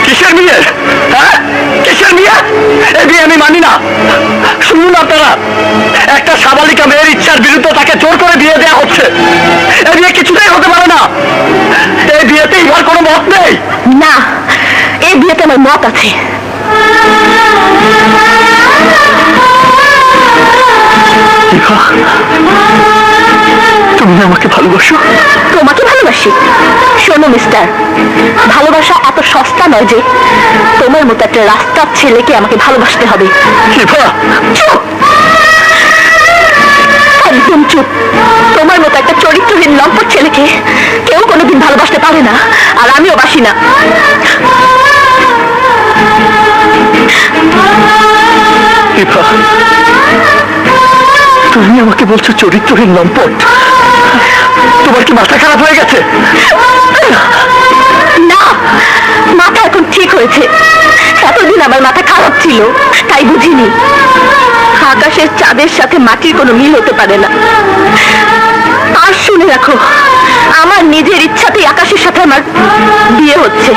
কিসের বিয়ে? হ্যাঁ, কিসের বিয়ে? এই বিয়ে আমি মানি না। শুনুন আপনারা, একটা সাবালিকা মেয়ের ইচ্ছার বিরুদ্ধে তাকে জোর করে বিয়ে দেওয়া হচ্ছে। এই বিয়ে কিছুতেই হতে পারে না। এই বিয়েতে ইহার কোনো মত নেই। না, এই বিয়েতে আমার মত আছে। তুমি আমাকে ভালোবাসো? তোমাকে ভালোবাসি? শোনো মিস্টার, ভালোবাসা এত সস্তা নয় যে তোমার মতো একটা রাস্তার ছেলেকে আমাকে ভালোবাসতে হবে। চুপ, একদম চুপ। তোমার মতো একটা চরিত্রহীন লম্পট ছেলেকে কেউ কোনোদিন ভালোবাসতে পারে না, আর আমিও বাসি না। তুমি আমাকে বলছো চরিত্রহীন লম্পট? তোমার কি মাথা খারাপ হয়ে গেছে? না, মাথা এখন ঠিক হয়েছে। এতদিন আমার মাথা খারাপ ছিল, তাই বুঝিনি আকাশের চাঁদের সাথে মাটির কোনো মিল হতে পারে না। আর শুনে রাখো, আমার নিজের ইচ্ছাতেই আকাশের সাথে আমার বিয়ে হচ্ছে।